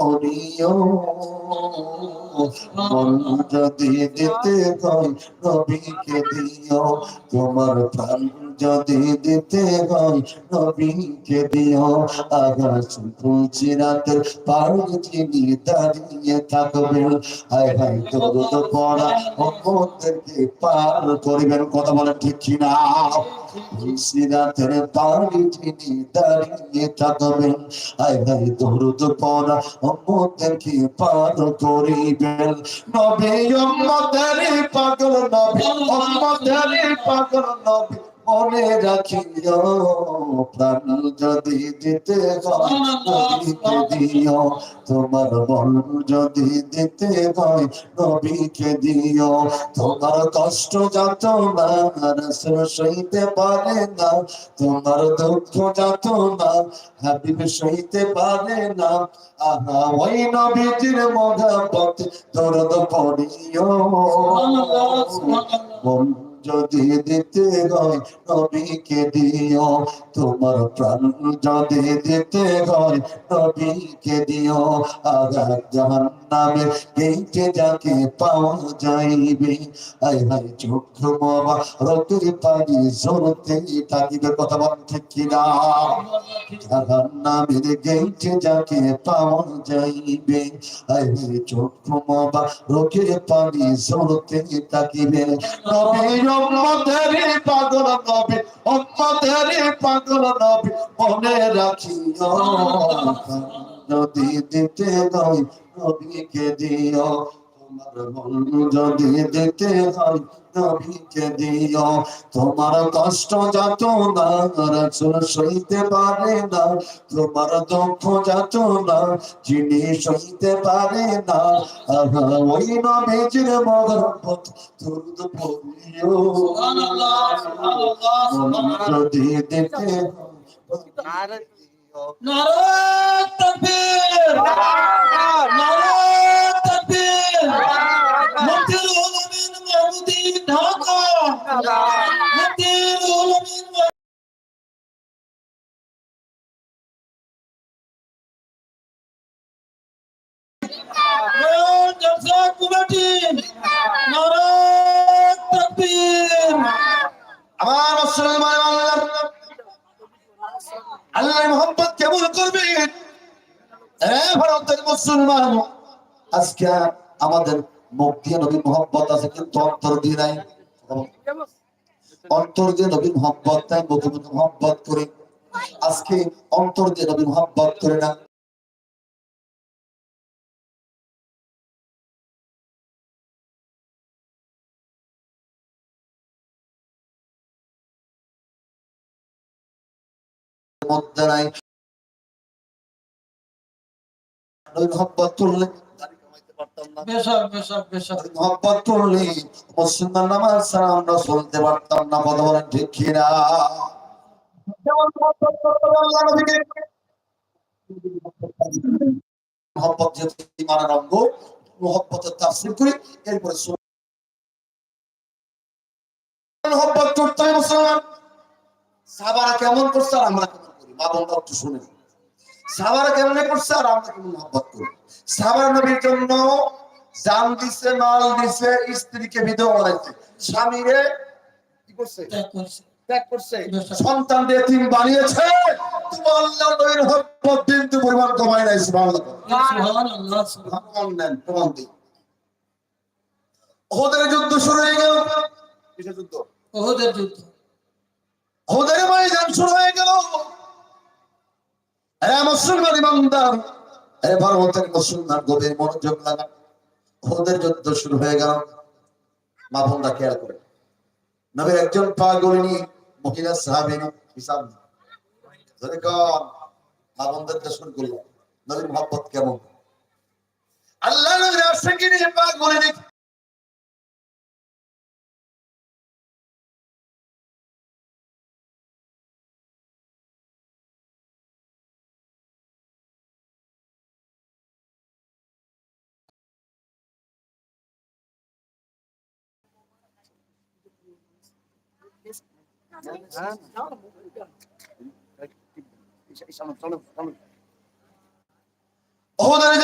করিও মন যদি দিতে হয় নবীকে দিও, তোমার প্রাণ যদি দিতে হয় নবীকে দিও। আগাছ ফুলচিরাতের পার যিনি দাঁড়িয়ে থাকবেন, হায় হায় দরুদ পড়া উম্মতদেরকে পার করিবেন। কথা বলেন ঠিক কিনা? ফুলচিরাতের পার যিনি দাঁড়িয়ে থাকবেন, হায় হায় দরুদ পড়া উম্মতদেরকে পার করিবেন। নবী উম্মতের পাগল, নবী উম্মতের পাগল, নবী মনে রাখিও প্রাণ যদি দিতে হয় নবীকে দিও, তোমার মন যদি দিতে হয় নবীকে দিও। তোমার কষ্ট যত না রাসূল সইতে পারে না, তোমার দুঃখ যত না হাবিব সইতে পারে না, আহা ওই নবীজির মহব্বত দরদ পড়িও। মন যদি দিতে হয় নবীকে দিও, তোমার প্রাণ যদি দিতে হয় নবীকে দিও। আগার জাহান্নামে গেইটে যাকে পাওয়া যাইবে, আয় হায় চোখ বাবা রোগের পানি ঝরতে থাকিবে। কথা বল ঠিক কিনা? জাহান্নামের গেইটে যাকে পাওয়া যাইবে, আয় হায় চোখ বাবা রোগের পানি ঝরতে থাকিবে। নবী উম্মতের পাগল, নবী উম্মতের পাগল, নবী মনে রাখিও যদি দিতে হয় নবীকে দিও, তোমার মন যদি দিতে হয় নবীকে দিও। তোমার কষ্ট যত না রাসূল সইতে পারে না, তোমার দুঃখ যত না যিনি সইতে পারে না, আহা ওই নবীজির মহব্বত দরুদ পড়িও। সুবহানাল্লাহ, সুবহানাল্লাহ, সুবহানাল্লাহ। যদি দিতে হয় নারে তাকবীর, নারে তাকবীর। মুফতির উলামিন মাহমুদী ঢাকা, মুফতির উলামিন জলসা কমিটি, নারে তাকবীর। আমার মুসলমান আল্লাহ মোহাম্মদ কেমন করবেন? ভারতের মুসলমান, আজকে আমাদের মুখ দিয়ে নবীর মোহাম্মত আছে কিন্তু অন্তর দিয়ে নাই। অন্তর দিয়ে নবীর মোহাম্মত নাই, মুখে মুখে মোহাম্মত করে। আজকে অন্তর দিয়ে নবীর মোহাম্মত করে না। মধ্যে নাই নবীর মোহাম্মত করলে মোহাম্মত করলে মুসলমান নামাজ ছাড়া আমরা চলতে পারতাম না। কথা বলেন ঠিক কিনা? মোহাম্মত যেহেতু ইমানের অঙ্গ, মোহাম্মতের তাফসীর করি, এরপরে মোহাম্মত করতে হয় মুসলমান। সাহাবারা কেমন করছে আর আমরা কেমন করি, মা বোনরা একটু শুনে। সাহাবারা কেমনে করছে আর আমরা কেমন মোহাম্মত করি। সাহাবারা নবীর জন্য জান দিছে, মাল দিছে, স্ত্রীকে বিধবা বানাইছে, স্বামীরে কি করছে? ত্যাগ করছে, সন্তান দিয়ে তিন বানিয়েছে। তুমি আল্লাহ নবীর মোহাম্মত বিন্দু পরিমাণ কমায় নাই। সুবহানাল্লাহ, সুবহানাল্লাহ, সুবহানাল্লাহ। প্রমাণ দিই, ওদের যুদ্ধ শুরু হয়ে গেল। কিসের যুদ্ধ? ওদের যুদ্ধ। ওদের ময়দান শুরু হয়ে গেল। মুসলমান ইমানদার, ভারতের মুসলমান গভীর মনোযোগ লাগান। ওদের যুদ্ধ শুরু হয়ে গেল। মা বোনরা খেয়াল করে, নবীর একজন পাগলিনী মহিলা সাহাবী হিসাব ধরে কর মা বোনদের শুরু করল নবীর মোহাম্মত কেমন। আল্লাহ নবীর আশিকি নিয়ে পাগলিনী ওহুদের